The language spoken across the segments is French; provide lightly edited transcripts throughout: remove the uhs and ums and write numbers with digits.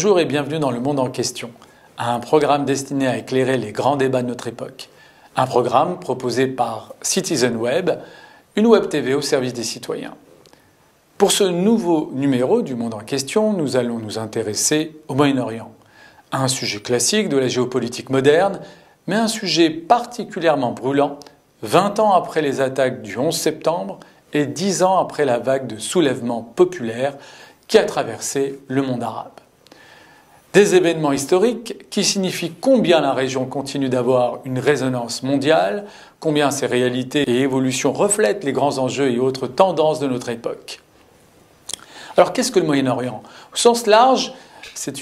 Bonjour et bienvenue dans Le Monde en question, un programme destiné à éclairer les grands débats de notre époque. Un programme proposé par Citizen Web, une web TV au service des citoyens. Pour ce nouveau numéro du Monde en question, nous allons nous intéresser au Moyen-Orient. Un sujet classique de la géopolitique moderne, mais un sujet particulièrement brûlant, 20 ans après les attaques du 11 septembre et 10 ans après la vague de soulèvement populaire qui a traversé le monde arabe. Des événements historiques qui signifient combien la région continue d'avoir une résonance mondiale, combien ces réalités et évolutions reflètent les grands enjeux et autres tendances de notre époque. Alors qu'est-ce que le Moyen-Orient? Au sens large, c'est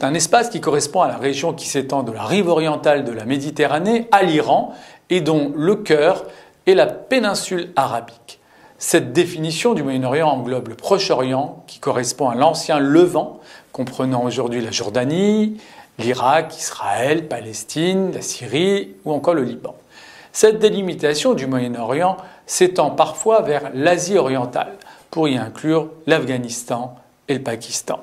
un espace qui correspond à la région qui s'étend de la rive orientale de la Méditerranée à l'Iran et dont le cœur est la péninsule arabique. Cette définition du Moyen-Orient englobe le Proche-Orient qui correspond à l'ancien Levant, comprenant aujourd'hui la Jordanie, l'Irak, Israël, Palestine, la Syrie ou encore le Liban. Cette délimitation du Moyen-Orient s'étend parfois vers l'Asie orientale, pour y inclure l'Afghanistan et le Pakistan.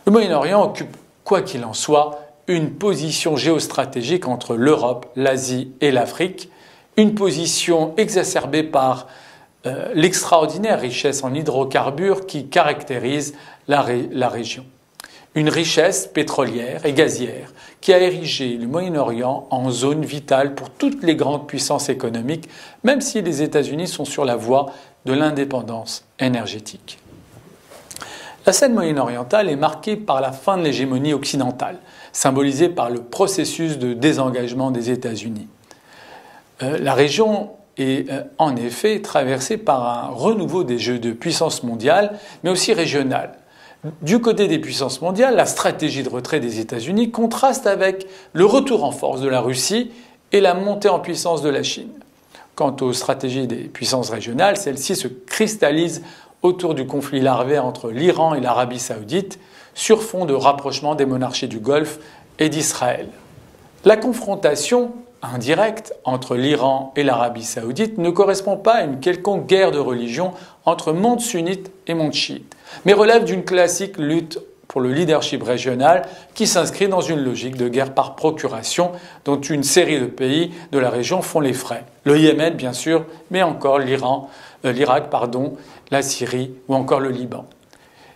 Le Moyen-Orient occupe, quoi qu'il en soit, une position géostratégique entre l'Europe, l'Asie et l'Afrique, une position exacerbée par l'extraordinaire richesse en hydrocarbures qui caractérise la région. Une richesse pétrolière et gazière qui a érigé le Moyen-Orient en zone vitale pour toutes les grandes puissances économiques, même si les États-Unis sont sur la voie de l'indépendance énergétique. La scène moyen-orientale est marquée par la fin de l'hégémonie occidentale, symbolisée par le processus de désengagement des États-Unis. La région est en effet traversée par un renouveau des jeux de puissance mondiale, mais aussi régionale. Du côté des puissances mondiales, la stratégie de retrait des États-Unis contraste avec le retour en force de la Russie et la montée en puissance de la Chine. Quant aux stratégies des puissances régionales, celles-ci se cristallisent autour du conflit larvaire entre l'Iran et l'Arabie saoudite, sur fond de rapprochement des monarchies du Golfe et d'Israël. La confrontation indirecte entre l'Iran et l'Arabie saoudite ne correspond pas à une quelconque guerre de religion entre monde sunnite et monde chiite, mais relève d'une classique lutte pour le leadership régional qui s'inscrit dans une logique de guerre par procuration dont une série de pays de la région font les frais. Le Yémen, bien sûr, mais encore l'Irak, la Syrie ou encore le Liban.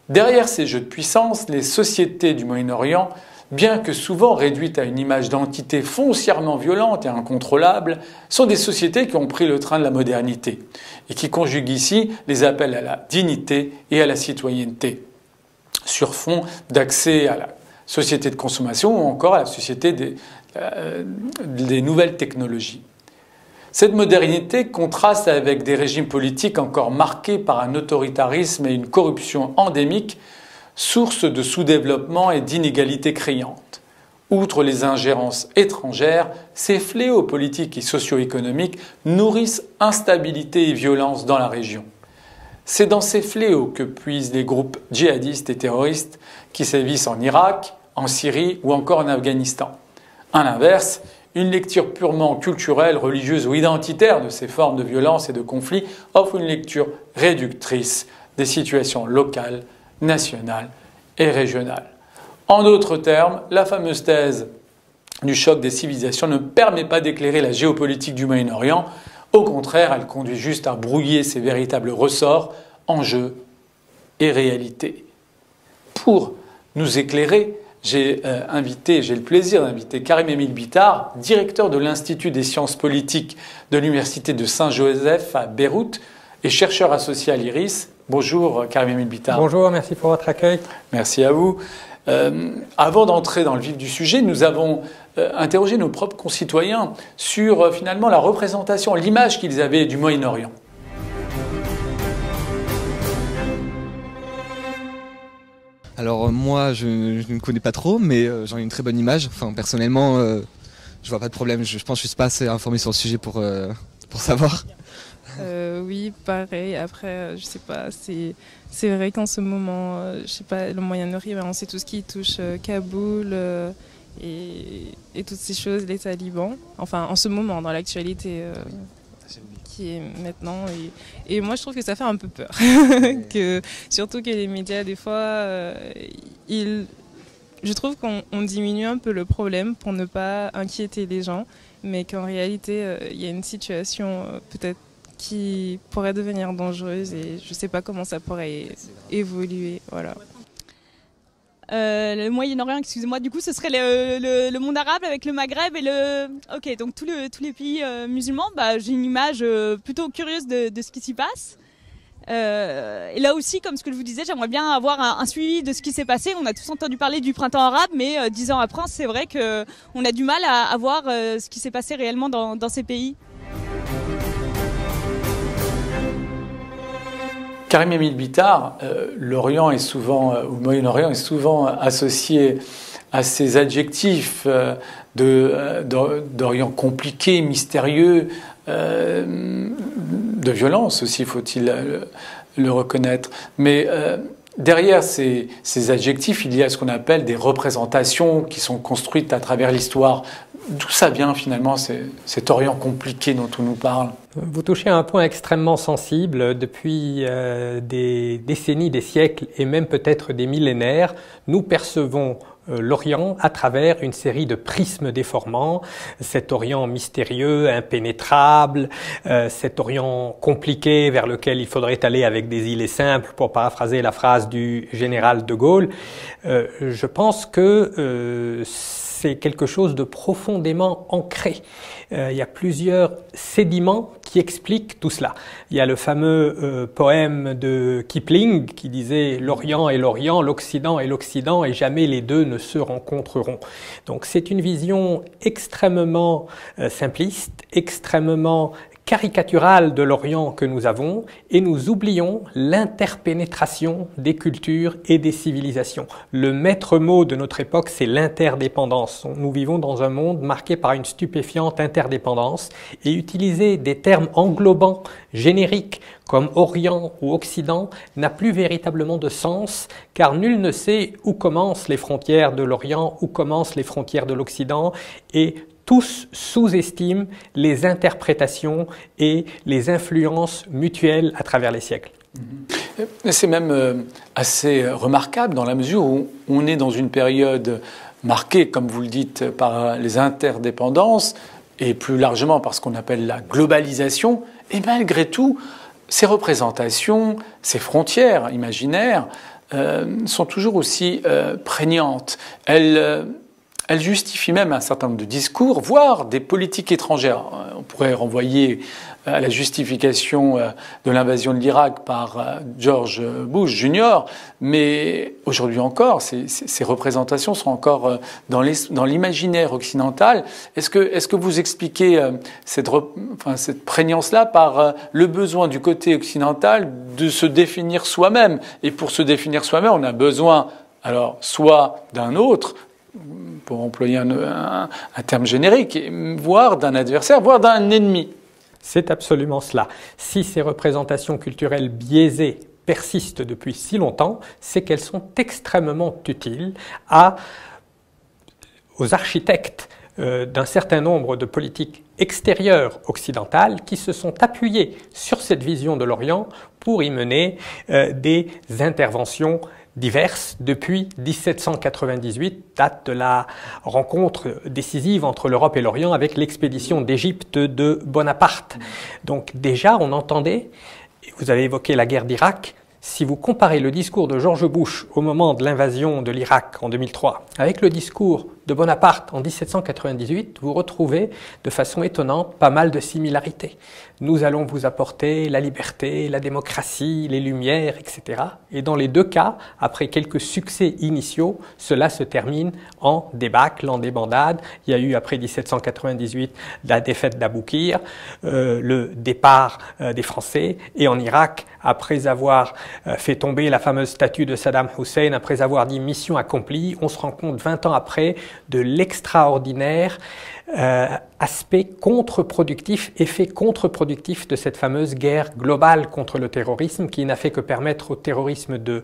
Derrière ces jeux de puissance, les sociétés du Moyen-Orient, bien que souvent réduites à une image d'entité foncièrement violente et incontrôlable, sont des sociétés qui ont pris le train de la modernité et qui conjuguent ici les appels à la dignité et à la citoyenneté, sur fond d'accès à la société de consommation ou encore à la société des nouvelles technologies. Cette modernité contraste avec des régimes politiques encore marqués par un autoritarisme et une corruption endémique, source de sous-développement et d'inégalités criantes. Outre les ingérences étrangères, ces fléaux politiques et socio-économiques nourrissent instabilité et violence dans la région. C'est dans ces fléaux que puisent les groupes djihadistes et terroristes qui sévissent en Irak, en Syrie ou encore en Afghanistan. À l'inverse, une lecture purement culturelle, religieuse ou identitaire de ces formes de violence et de conflit offre une lecture réductrice des situations locales, nationales et régionales. En d'autres termes, la fameuse thèse du choc des civilisations ne permet pas d'éclairer la géopolitique du Moyen-Orient. Au contraire, elle conduit juste à brouiller ses véritables ressorts, enjeux et réalités. Pour nous éclairer, j'ai le plaisir d'inviter Karim-Émile Bittard, directeur de l'Institut des sciences politiques de l'Université de Saint-Joseph à Beyrouth et chercheur associé à l'IRIS. Bonjour Karim-Émile Bittard. Bonjour, merci pour votre accueil. Merci à vous. Avant d'entrer dans le vif du sujet, nous avons interrogé nos propres concitoyens sur finalement la représentation, l'image qu'ils avaient du Moyen-Orient. Alors moi, je ne connais pas trop, mais j'en ai une très bonne image. Enfin, personnellement, je vois pas de problème. Je pense que je suis pas assez informé sur le sujet pour savoir. Oui, pareil. Après, je sais pas. C'est vrai qu'en ce moment, je sais pas, le Moyen-Orient, c'est tout ce qui touche Kaboul et toutes ces choses, les talibans. Enfin, en ce moment, dans l'actualité qui est maintenant. Et moi, je trouve que ça fait un peu peur. Surtout que les médias, des fois, ils je trouve qu'on diminue un peu le problème pour ne pas inquiéter les gens, mais qu'en réalité, il y a une situation peut-être qui pourrait devenir dangereuse et je ne sais pas comment ça pourrait évoluer. Voilà. Le Moyen-Orient, excusez-moi, du coup ce serait le monde arabe avec le Maghreb et le... Ok, donc tous les pays musulmans, j'ai une image plutôt curieuse de ce qui s'y passe. Et là aussi, comme ce que je vous disais, j'aimerais bien avoir un suivi de ce qui s'est passé. On a tous entendu parler du printemps arabe, mais 10 ans après, c'est vrai qu'on a du mal à voir ce qui s'est passé réellement dans ces pays. Karim Emile Bittard, l'Orient est souvent, ou le Moyen-Orient est souvent associé à ces adjectifs d'Orient compliqué, mystérieux, de violence aussi, faut-il le reconnaître. Mais derrière ces adjectifs, il y a ce qu'on appelle des représentations qui sont construites à travers l'histoire. D'où ça vient finalement cet Orient compliqué dont on nous parle? Vous touchez à un point extrêmement sensible. Depuis des décennies, des siècles et même peut-être des millénaires, nous percevons l'Orient à travers une série de prismes déformants, cet Orient mystérieux, impénétrable, cet Orient compliqué vers lequel il faudrait aller avec des idées simples, pour paraphraser la phrase du général de Gaulle. Je pense que c'est quelque chose de profondément ancré. Il y a plusieurs sédiments qui expliquent tout cela. Il y a le fameux poème de Kipling qui disait « L'Orient est l'Orient, l'Occident est l'Occident et jamais les deux ne se rencontreront ». Donc c'est une vision extrêmement simpliste, extrêmement caricaturale de l'Orient que nous avons et nous oublions l'interpénétration des cultures et des civilisations. Le maître mot de notre époque, c'est l'interdépendance. Nous vivons dans un monde marqué par une stupéfiante interdépendance et utiliser des termes englobants, génériques, comme Orient ou Occident, n'a plus véritablement de sens car nul ne sait où commencent les frontières de l'Orient, où commencent les frontières de l'Occident et tous sous-estiment les interprétations et les influences mutuelles à travers les siècles. C'est même assez remarquable dans la mesure où on est dans une période marquée, comme vous le dites, par les interdépendances et plus largement par ce qu'on appelle la globalisation. Et malgré tout, ces représentations, ces frontières imaginaires sont toujours aussi prégnantes. Elle justifie même un certain nombre de discours, voire des politiques étrangères. On pourrait renvoyer à la justification de l'invasion de l'Irak par George Bush Jr., mais aujourd'hui encore, ces représentations sont encore dans l'imaginaire occidental. Est-ce que vous expliquez cette prégnance-là par le besoin du côté occidental de se définir soi-même? Et pour se définir soi-même, on a besoin alors soit d'un autre, pour employer un terme générique, voire d'un adversaire, voire d'un ennemi. C'est absolument cela. Si ces représentations culturelles biaisées persistent depuis si longtemps, c'est qu'elles sont extrêmement utiles aux architectes d'un certain nombre de politiques extérieures occidentales qui se sont appuyées sur cette vision de l'Orient pour y mener des interventions diverses depuis 1798, date de la rencontre décisive entre l'Europe et l'Orient avec l'expédition d'Égypte de Bonaparte. Donc déjà, on entendait, vous avez évoqué la guerre d'Irak, si vous comparez le discours de George Bush au moment de l'invasion de l'Irak en 2003 avec le discours de Bonaparte en 1798, vous retrouvez de façon étonnante pas mal de similarités. Nous allons vous apporter la liberté, la démocratie, les lumières, etc. Et dans les deux cas, après quelques succès initiaux, cela se termine en débâcle, en débandade. Il y a eu après 1798 la défaite d'Aboukir, le départ des Français, et en Irak, après avoir fait tomber la fameuse statue de Saddam Hussein, après avoir dit mission accomplie, on se rend compte 20 ans après de l'extraordinaire aspect contre-productif, effet contre-productif de cette fameuse guerre globale contre le terrorisme qui n'a fait que permettre au terrorisme de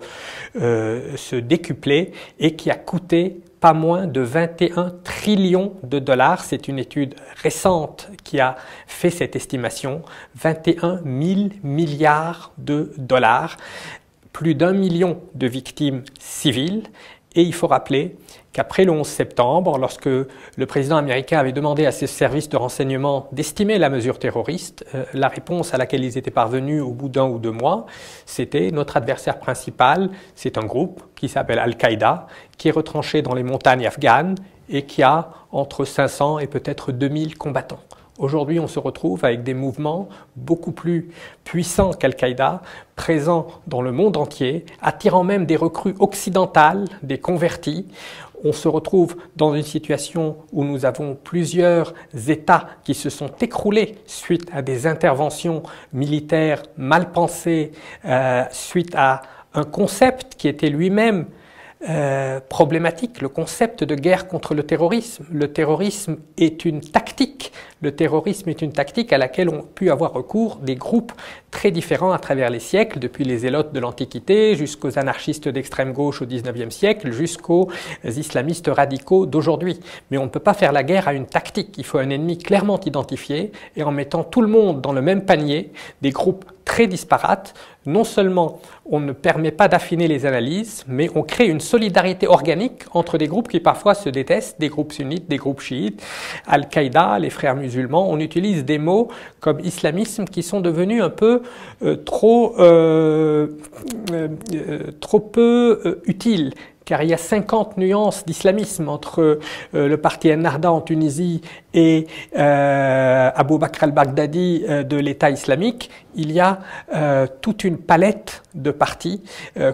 se décupler et qui a coûté pas moins de 21 trillions de dollars. C'est une étude récente qui a fait cette estimation. 21 000 milliards de dollars, plus d'1 million de victimes civiles Et il faut rappeler qu'après le 11 septembre, lorsque le président américain avait demandé à ses services de renseignement d'estimer la mesure terroriste, la réponse à laquelle ils étaient parvenus au bout d'1 ou 2 mois, c'était notre adversaire principal, c'est un groupe qui s'appelle Al-Qaïda, qui est retranché dans les montagnes afghanes et qui a entre 500 et peut-être 2000 combattants. Aujourd'hui, on se retrouve avec des mouvements beaucoup plus puissants qu'Al-Qaïda, présents dans le monde entier, attirant même des recrues occidentales, des convertis. On se retrouve dans une situation où nous avons plusieurs États qui se sont écroulés suite à des interventions militaires mal pensées, suite à un concept qui était lui-même problématique, le concept de guerre contre le terrorisme. Le terrorisme est une tactique. Le terrorisme est une tactique à laquelle ont pu avoir recours des groupes très différents à travers les siècles, depuis les zélotes de l'Antiquité jusqu'aux anarchistes d'extrême gauche au XIXe siècle, jusqu'aux islamistes radicaux d'aujourd'hui. Mais on ne peut pas faire la guerre à une tactique. Il faut un ennemi clairement identifié et en mettant tout le monde dans le même panier, des groupes très disparates, non seulement on ne permet pas d'affiner les analyses, mais on crée une solidarité organique entre des groupes qui parfois se détestent, des groupes sunnites, des groupes chiites, Al-Qaïda, les frères musulmans. On utilise des mots comme islamisme qui sont devenus un peu trop peu utiles. Car il y a 50 nuances d'islamisme entre le parti Ennahda en Tunisie et Abu Bakr al-Baghdadi de l'État islamique. Il y a toute une palette de partis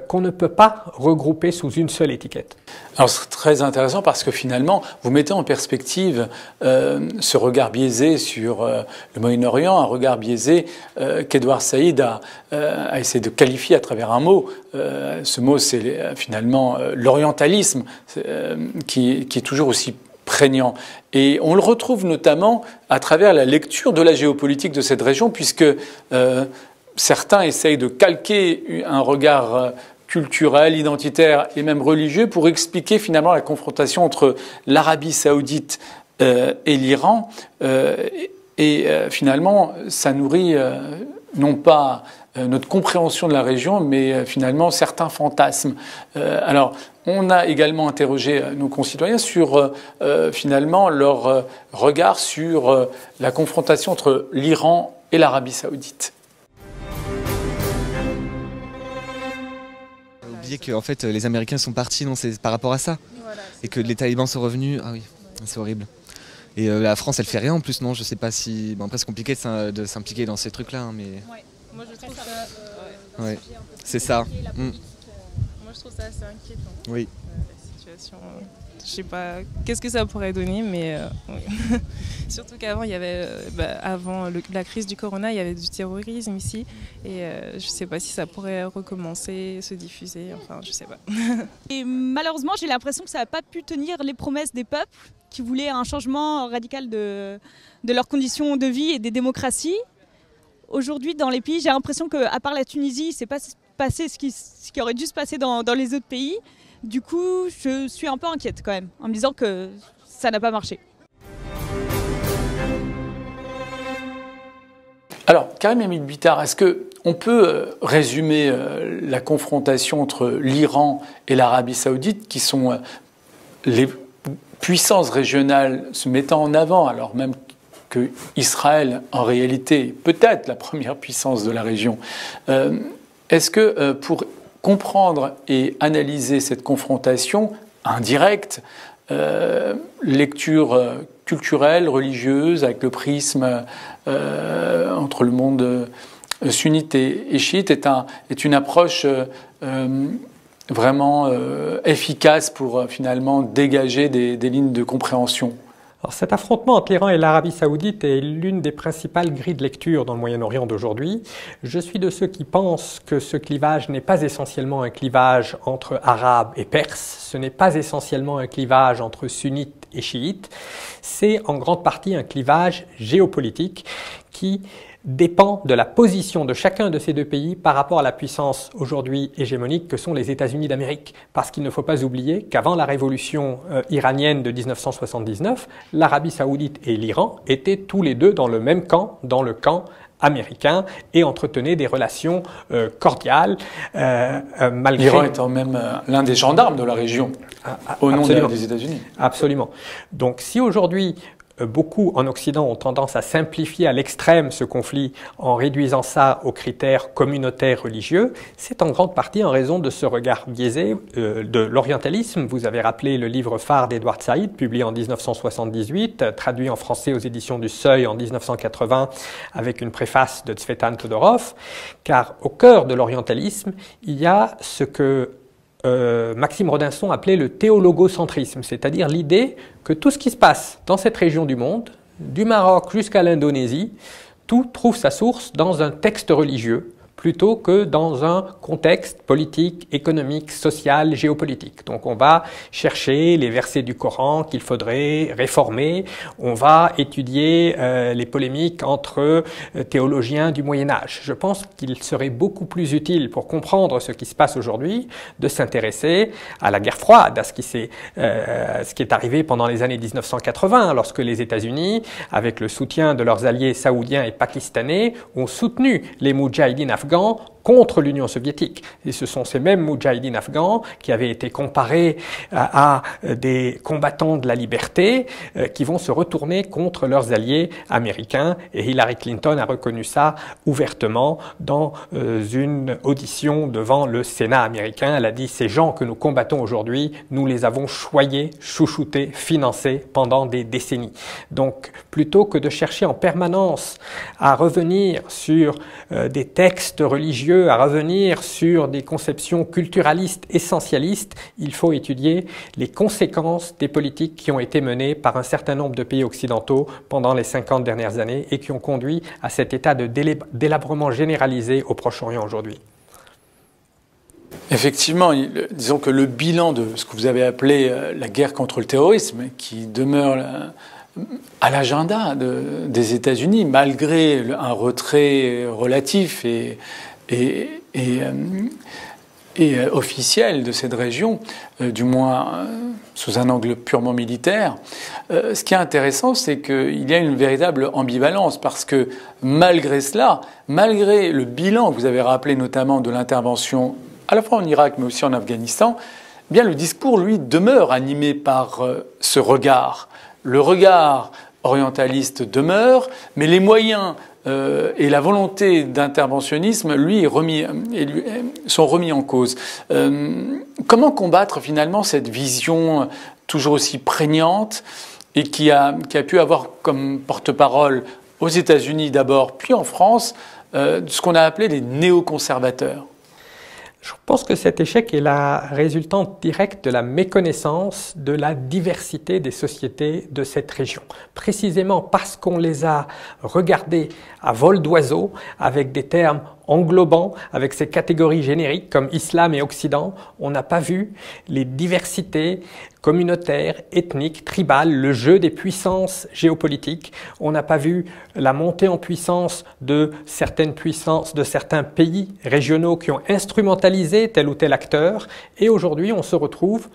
qu'on ne peut pas regrouper sous une seule étiquette. Alors c'est très intéressant parce que finalement, vous mettez en perspective ce regard biaisé sur le Moyen-Orient, un regard biaisé qu'Edward Said a essayé de qualifier à travers un mot. Ce mot, c'est finalement l'orientalisme qui est toujours aussi prégnant. Et on le retrouve notamment à travers la lecture de la géopolitique de cette région, puisque certains essayent de calquer un regard culturel, identitaire et même religieux pour expliquer finalement la confrontation entre l'Arabie saoudite et l'Iran. Finalement, ça nourrit non pas notre compréhension de la région, mais finalement certains fantasmes. Alors, on a également interrogé nos concitoyens sur finalement leur regard sur la confrontation entre l'Iran et l'Arabie saoudite. Oublier que en fait, les Américains sont partis, non, c'est par rapport à ça. Voilà, et que les talibans sont revenus. Ah oui, c'est horrible. Et la France, elle fait rien en plus, non? Je sais pas si... Bon, après, c'est compliqué de s'impliquer dans ces trucs-là, hein, mais... Ouais. Moi, je trouve ça... Ouais, c'est ça. Moi, je trouve ça assez inquiétant. Oui. La situation... je sais pas qu'est-ce que ça pourrait donner, mais oui. Surtout qu'avant, il y avait... avant la crise du corona, il y avait du terrorisme ici. Et je sais pas si ça pourrait recommencer, se diffuser, enfin, je sais pas. Et malheureusement, j'ai l'impression que ça n'a pas pu tenir les promesses des peuples qui voulaient un changement radical de leurs conditions de vie et des démocraties. Aujourd'hui, dans les pays, j'ai l'impression qu'à part la Tunisie, il ne s'est pas passé ce qui aurait dû se passer dans les autres pays. Du coup, je suis un peu inquiète quand même, en me disant que ça n'a pas marché. Alors, Karim Emile Bittard, est-ce qu'on peut résumer la confrontation entre l'Iran et l'Arabie saoudite, qui sont les puissances régionales se mettant en avant, alors même que Israël, en réalité, est peut-être la première puissance de la région. Est-ce que pour comprendre et analyser cette confrontation indirecte, lecture culturelle, religieuse, avec le prisme entre le monde sunnite et chiite, est une approche vraiment efficace pour finalement dégager des lignes de compréhension? Alors cet affrontement entre l'Iran et l'Arabie saoudite est l'une des principales grilles de lecture dans le Moyen-Orient d'aujourd'hui. Je suis de ceux qui pensent que ce clivage n'est pas essentiellement un clivage entre Arabes et Perses, ce n'est pas essentiellement un clivage entre sunnites et chiites, c'est en grande partie un clivage géopolitique qui dépend de la position de chacun de ces deux pays par rapport à la puissance aujourd'hui hégémonique que sont les États-Unis d'Amérique. Parce qu'il ne faut pas oublier qu'avant la révolution iranienne de 1979, l'Arabie saoudite et l'Iran étaient tous les deux dans le même camp, dans le camp américain et entretenait des relations cordiales malgré... L'Iran étant même l'un des gendarmes de la région au nom des États-Unis. Absolument. Donc si aujourd'hui beaucoup en Occident ont tendance à simplifier à l'extrême ce conflit en réduisant ça aux critères communautaires religieux, c'est en grande partie en raison de ce regard biaisé de l'orientalisme. Vous avez rappelé le livre phare d'Edward Said, publié en 1978, traduit en français aux éditions du Seuil en 1980 avec une préface de Tzvetan Todorov, car au cœur de l'orientalisme, il y a ce que Maxime Rodinson appelait le théologocentrisme, c'est-à-dire l'idée que tout ce qui se passe dans cette région du monde, du Maroc jusqu'à l'Indonésie, tout trouve sa source dans un texte religieux plutôt que dans un contexte politique, économique, social, géopolitique. Donc on va chercher les versets du Coran qu'il faudrait réformer, on va étudier les polémiques entre théologiens du Moyen-Âge. Je pense qu'il serait beaucoup plus utile pour comprendre ce qui se passe aujourd'hui de s'intéresser à la guerre froide, à ce qui est arrivé pendant les années 1980, lorsque les États-Unis, avec le soutien de leurs alliés saoudiens et pakistanais, ont soutenu les moudjahidines afghans contre l'Union soviétique. Et ce sont ces mêmes moudjahidines afghans qui avaient été comparés à des combattants de la liberté qui vont se retourner contre leurs alliés américains. Et Hillary Clinton a reconnu ça ouvertement dans une audition devant le Sénat américain. Elle a dit « Ces gens que nous combattons aujourd'hui, nous les avons choyés, chouchoutés, financés pendant des décennies. » Donc, plutôt que de chercher en permanence à revenir sur des textes religieux, à revenir sur des conceptions culturalistes essentialistes, il faut étudier les conséquences des politiques qui ont été menées par un certain nombre de pays occidentaux pendant les 50 dernières années et qui ont conduit à cet état de délabrement généralisé au Proche-Orient aujourd'hui. Effectivement, disons que le bilan de ce que vous avez appelé la guerre contre le terrorisme, qui demeure à l'agenda des États-Unis, malgré un retrait relatif et officiel de cette région, du moins sous un angle purement militaire. Ce qui est intéressant, c'est qu'il y a une véritable ambivalence, parce que malgré cela, malgré le bilan que vous avez rappelé notamment de l'intervention à la fois en Irak mais aussi en Afghanistan, eh bien le discours, lui, demeure animé par ce regard. Le regard orientaliste demeure, mais les moyens et la volonté d'interventionnisme, lui, sont remis en cause. Comment combattre finalement cette vision toujours aussi prégnante et qui a pu avoir comme porte-parole aux États-Unis d'abord, puis en France, ce qu'on a appelé les néoconservateurs? Je pense que cet échec est la résultante directe de la méconnaissance de la diversité des sociétés de cette région. Précisément parce qu'on les a regardées à vol d'oiseau, avec des termes englobants, avec ces catégories génériques comme islam et occident, on n'a pas vu les diversités communautaires, ethniques, tribales, le jeu des puissances géopolitiques. On n'a pas vu la montée en puissance de certaines puissances, de certains pays régionaux qui ont instrumentalisé tel ou tel acteur. Et aujourd'hui, on se retrouve,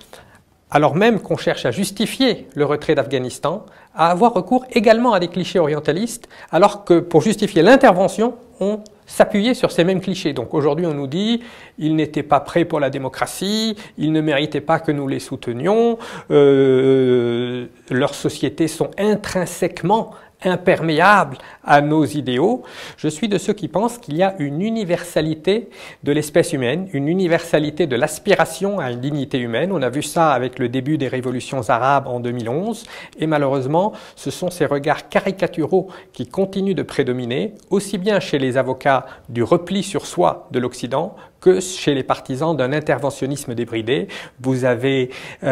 alors même qu'on cherche à justifier le retrait d'Afghanistan, à avoir recours également à des clichés orientalistes, alors que pour justifier l'intervention, on s'appuyer sur ces mêmes clichés. Donc aujourd'hui, on nous dit ils n'étaient pas prêts pour la démocratie, ils ne méritaient pas que nous les soutenions, leurs sociétés sont intrinsèquement imperméable à nos idéaux. Je suis de ceux qui pensent qu'il y a une universalité de l'espèce humaine, une universalité de l'aspiration à une dignité humaine. On a vu ça avec le début des révolutions arabes en 2011 et malheureusement, ce sont ces regards caricaturaux qui continuent de prédominer, aussi bien chez les avocats du repli sur soi de l'Occident que chez les partisans d'un interventionnisme débridé. Vous avez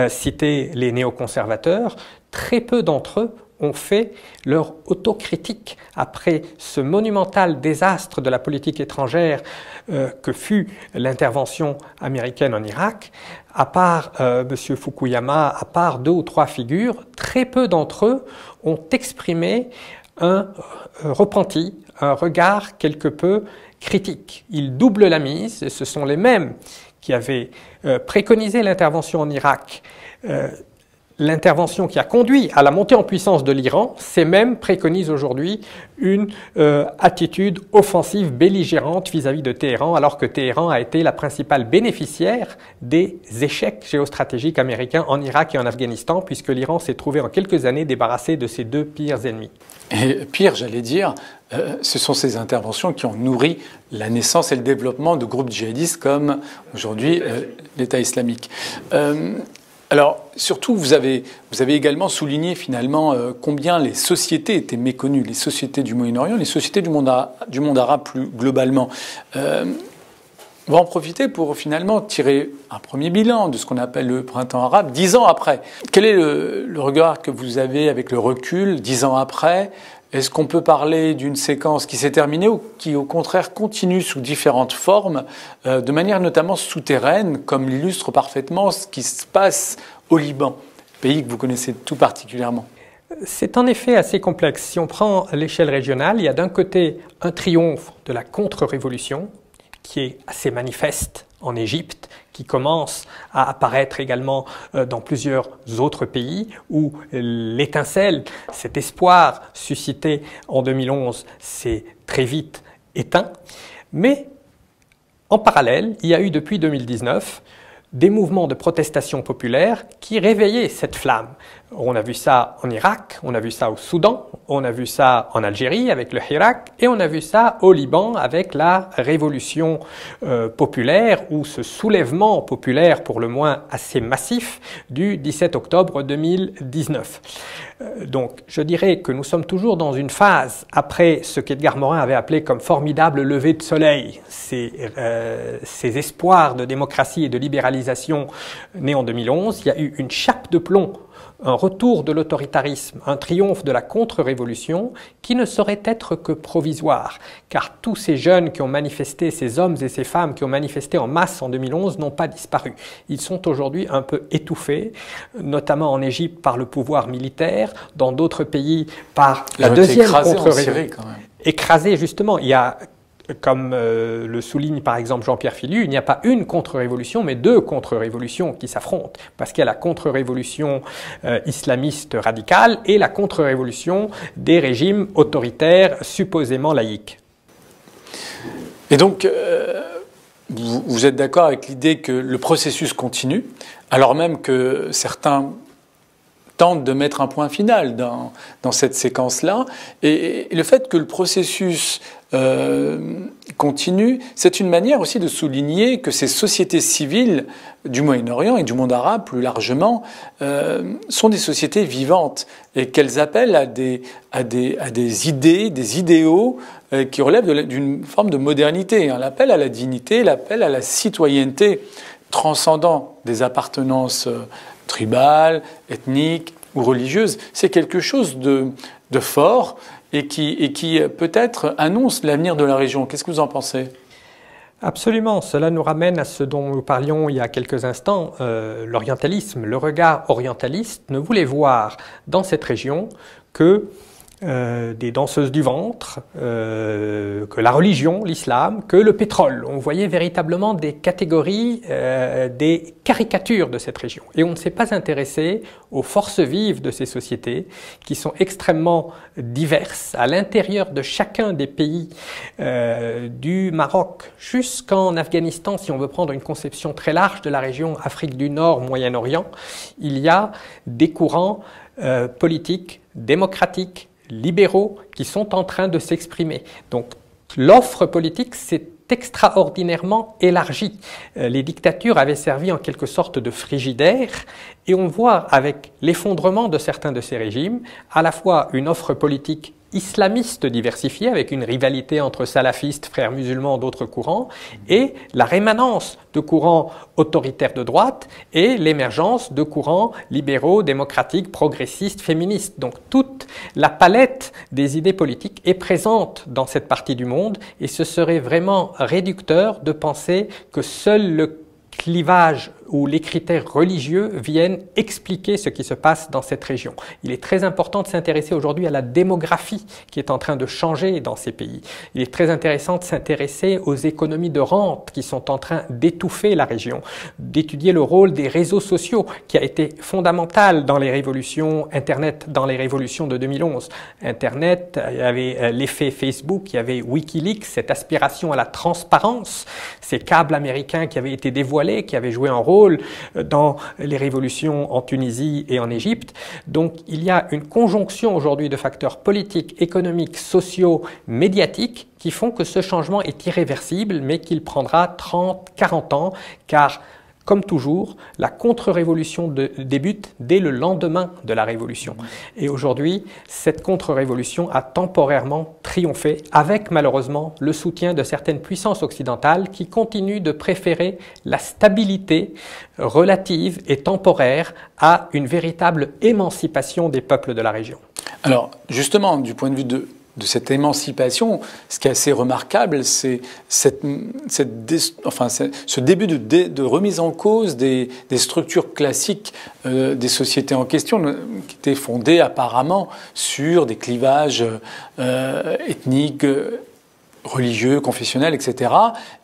cité les néoconservateurs, très peu d'entre eux ont fait leur autocritique après ce monumental désastre de la politique étrangère que fut l'intervention américaine en Irak. À part M. Fukuyama, à part 2 ou 3 figures, très peu d'entre eux ont exprimé un repenti, un regard quelque peu critique. Ils doublent la mise, et ce sont les mêmes qui avaient préconisé l'intervention en Irak l'intervention qui a conduit à la montée en puissance de l'Iran, ces mêmes préconisent aujourd'hui une attitude offensive belligérante vis-à-vis de Téhéran, alors que Téhéran a été la principale bénéficiaire des échecs géostratégiques américains en Irak et en Afghanistan, puisque l'Iran s'est trouvé en quelques années débarrassé de ses deux pires ennemis. Et pire, j'allais dire, ce sont ces interventions qui ont nourri la naissance et le développement de groupes djihadistes comme aujourd'hui l'État islamique. Alors, surtout, vous avez également souligné finalement combien les sociétés étaient méconnues, les sociétés du Moyen-Orient, les sociétés du monde arabe plus globalement. On va en profiter pour finalement tirer un premier bilan de ce qu'on appelle le printemps arabe, 10 ans après. Quel est le regard que vous avez avec le recul, 10 ans après? Est-ce qu'on peut parler d'une séquence qui s'est terminée ou qui, au contraire, continue sous différentes formes, de manière notamment souterraine, comme l'illustre parfaitement ce qui se passe au Liban, pays que vous connaissez tout particulièrement? C'est en effet assez complexe. Si on prend l'échelle régionale, il y a d'un côté un triomphe de la contre-révolution, qui est assez manifeste en Égypte, qui commence à apparaître également dans plusieurs autres pays, où l'étincelle, cet espoir suscité en 2011, s'est très vite éteint. Mais en parallèle, il y a eu depuis 2019 des mouvements de protestation populaire qui réveillaient cette flamme. On a vu ça en Irak, on a vu ça au Soudan, on a vu ça en Algérie avec le Hirak et on a vu ça au Liban avec la révolution populaire ou ce soulèvement populaire pour le moins assez massif du 17 octobre 2019. Donc je dirais que nous sommes toujours dans une phase après ce qu'Edgar Morin avait appelé comme formidable lever de soleil, ces espoirs de démocratie et de libéralisation nés en 2011. Il y a eu une chape de plomb, un retour de l'autoritarisme, un triomphe de la contre-révolution qui ne saurait être que provisoire, car tous ces jeunes qui ont manifesté, ces hommes et ces femmes qui ont manifesté en masse en 2011 n'ont pas disparu. Ils sont aujourd'hui un peu étouffés, notamment en Égypte par le pouvoir militaire, dans d'autres pays par la deuxième contre-révolution. Écrasés, justement. Il y a, comme le souligne par exemple Jean-Pierre Philu, il n'y a pas une contre-révolution, mais deux contre-révolutions qui s'affrontent. Parce qu'il y a la contre-révolution islamiste radicale et la contre-révolution des régimes autoritaires supposément laïques. Et donc, vous êtes d'accord avec l'idée que le processus continue, alors même que certains tentent de mettre un point final dans cette séquence-là. Et le fait que le processus continue, c'est une manière aussi de souligner que ces sociétés civiles du Moyen-Orient et du monde arabe plus largement sont des sociétés vivantes et qu'elles appellent à des idées, des idéaux qui relèvent d'une forme de modernité. L'appel à la dignité, l'appel à la citoyenneté transcendant des appartenances tribales, ethniques ou religieuses, c'est quelque chose de fort et qui peut-être annonce l'avenir de la région. Qu'est-ce que vous en pensez ? Absolument, cela nous ramène à ce dont nous parlions il y a quelques instants, l'orientalisme. Le regard orientaliste ne voulait voir dans cette région que des danseuses du ventre, que la religion, l'islam, que le pétrole. On voyait véritablement des catégories, des caricatures de cette région. Et on ne s'est pas intéressé aux forces vives de ces sociétés qui sont extrêmement diverses à l'intérieur de chacun des pays, du Maroc jusqu'en Afghanistan, si on veut prendre une conception très large de la région Afrique du Nord, Moyen-Orient. Il y a des courants politiques, démocratiques, libéraux qui sont en train de s'exprimer. Donc l'offre politique s'est extraordinairement élargie. Les dictatures avaient servi en quelque sorte de frigidaire et on voit avec l'effondrement de certains de ces régimes à la fois une offre politique islamiste diversifiée avec une rivalité entre salafistes, frères musulmans, d'autres courants et la rémanence de courants autoritaires de droite et l'émergence de courants libéraux, démocratiques, progressistes, féministes. Donc toute la palette des idées politiques est présente dans cette partie du monde et ce serait vraiment réducteur de penser que seul le clivage où les critères religieux viennent expliquer ce qui se passe dans cette région. Il est très important de s'intéresser aujourd'hui à la démographie qui est en train de changer dans ces pays. Il est très intéressant de s'intéresser aux économies de rente qui sont en train d'étouffer la région, d'étudier le rôle des réseaux sociaux qui a été fondamental dans les révolutions Internet, dans les révolutions de 2011. Internet, il y avait l'effet Facebook, il y avait Wikileaks, cette aspiration à la transparence, ces câbles américains qui avaient été dévoilés, qui avaient joué un rôle dans les révolutions en Tunisie et en Égypte. Donc il y a une conjonction aujourd'hui de facteurs politiques, économiques, sociaux, médiatiques qui font que ce changement est irréversible, mais qu'il prendra 30, 40 ans, car comme toujours, la contre-révolution débute dès le lendemain de la révolution. Et aujourd'hui, cette contre-révolution a temporairement triomphé, avec malheureusement le soutien de certaines puissances occidentales qui continuent de préférer la stabilité relative et temporaire à une véritable émancipation des peuples de la région. Alors, justement, du point de vue de cette émancipation, ce qui est assez remarquable, c'est ce début de remise en cause des structures classiques des sociétés en question, qui étaient fondées apparemment sur des clivages ethniques, religieux, confessionnels, etc.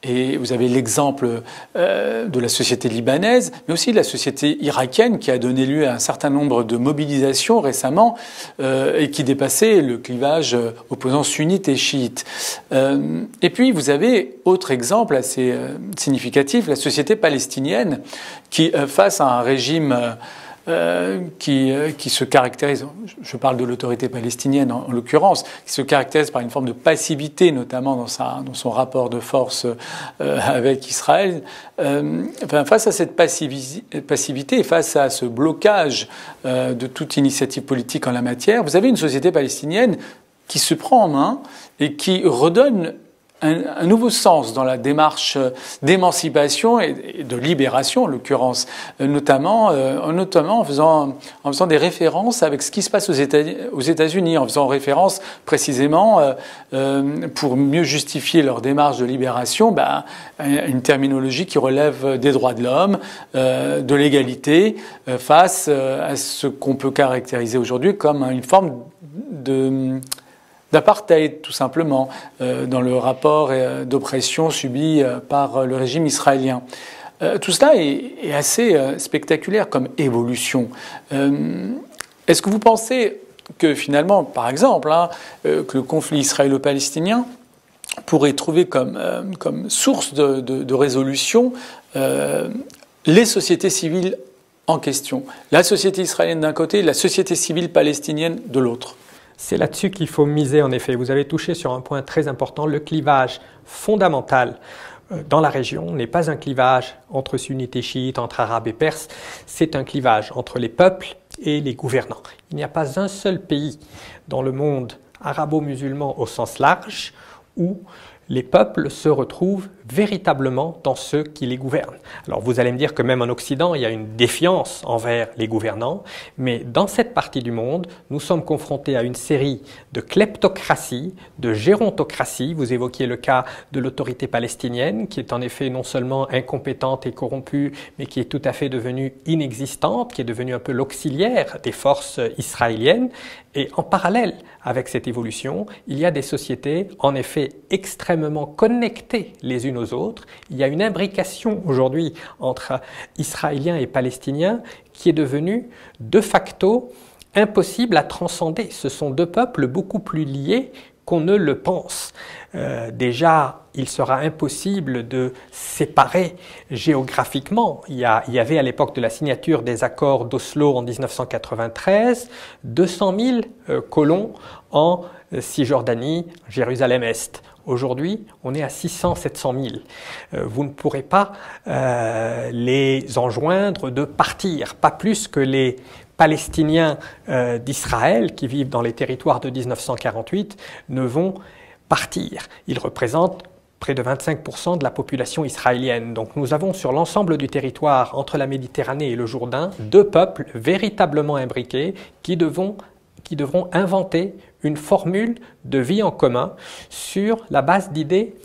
Et vous avez l'exemple de la société libanaise, mais aussi de la société irakienne qui a donné lieu à un certain nombre de mobilisations récemment et qui dépassait le clivage opposant sunnite et chiite. Et puis vous avez, autre exemple assez significatif, la société palestinienne qui, face à un régime qui se caractérise, je parle de l'autorité palestinienne en l'occurrence, qui se caractérise par une forme de passivité, notamment dans son rapport de force avec Israël. Face à cette passivité, face à ce blocage de toute initiative politique en la matière, vous avez une société palestinienne qui se prend en main et qui redonne un nouveau sens dans la démarche d'émancipation et de libération, en l'occurrence, notamment en faisant des références avec ce qui se passe aux États-Unis, en faisant référence précisément, pour mieux justifier leur démarche de libération, à une terminologie qui relève des droits de l'homme, de l'égalité, face à ce qu'on peut caractériser aujourd'hui comme une forme d'apartheid, tout simplement, dans le rapport d'oppression subi par le régime israélien. Tout cela est assez spectaculaire comme évolution. Est-ce que vous pensez que finalement, par exemple, que le conflit israélo-palestinien pourrait trouver comme source de résolution les sociétés civiles en question, la société israélienne d'un côté, la société civile palestinienne de l'autre? C'est là-dessus qu'il faut miser, en effet. Vous avez touché sur un point très important. Le clivage fondamental dans la région n'est pas un clivage entre sunnites et chiites, entre arabes et perses. C'est un clivage entre les peuples et les gouvernants. Il n'y a pas un seul pays dans le monde arabo-musulman au sens large où les peuples se retrouvent véritablement dans ceux qui les gouvernent. Alors vous allez me dire que même en Occident, il y a une défiance envers les gouvernants, mais dans cette partie du monde, nous sommes confrontés à une série de kleptocraties, de gérontocraties. Vous évoquiez le cas de l'autorité palestinienne, qui est en effet non seulement incompétente et corrompue, mais qui est tout à fait devenue inexistante, qui est devenue un peu l'auxiliaire des forces israéliennes. Et en parallèle avec cette évolution, il y a des sociétés en effet extrêmement connectées les unes aux autres. Il y a une imbrication aujourd'hui entre Israéliens et Palestiniens qui est devenue de facto impossible à transcender. Ce sont deux peuples beaucoup plus liés qu'on ne le pense. Déjà, il sera impossible de séparer géographiquement. Il y avait à l'époque de la signature des accords d'Oslo en 1993, 200 000 colons en Cisjordanie, Jérusalem-Est. Aujourd'hui, on est à 600-700 000. Vous ne pourrez pas les enjoindre de partir, pas plus que les Palestiniens d'Israël qui vivent dans les territoires de 1948 ne vont partir. Ils représentent près de 25% de la population israélienne. Donc nous avons sur l'ensemble du territoire entre la Méditerranée et le Jourdain deux peuples véritablement imbriqués qui devront inventer une formule de vie en commun sur la base d'idées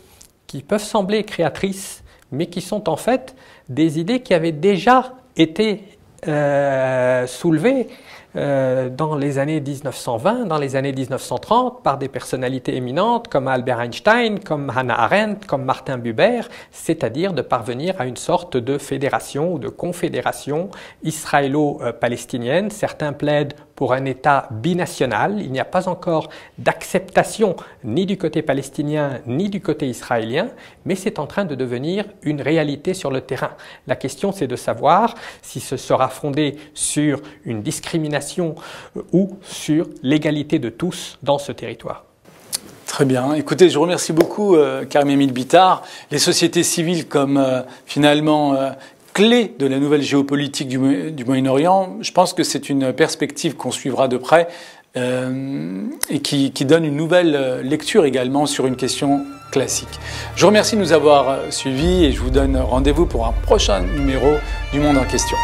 qui peuvent sembler créatrices, mais qui sont en fait des idées qui avaient déjà été soulevées dans les années 1920, dans les années 1930, par des personnalités éminentes comme Albert Einstein, comme Hannah Arendt, comme Martin Buber, c'est-à-dire de parvenir à une sorte de fédération ou de confédération israélo-palestinienne. Certains plaident pour un État binational. Il n'y a pas encore d'acceptation ni du côté palestinien ni du côté israélien, mais c'est en train de devenir une réalité sur le terrain. La question, c'est de savoir si ce sera fondé sur une discrimination ou sur l'égalité de tous dans ce territoire. Très bien. Écoutez, je remercie beaucoup Karim-Émile Bittard. Les sociétés civiles comme finalement clé de la nouvelle géopolitique du Moyen-Orient, je pense que c'est une perspective qu'on suivra de près et qui donne une nouvelle lecture également sur une question classique. Je vous remercie de nous avoir suivis et je vous donne rendez-vous pour un prochain numéro du Monde en question.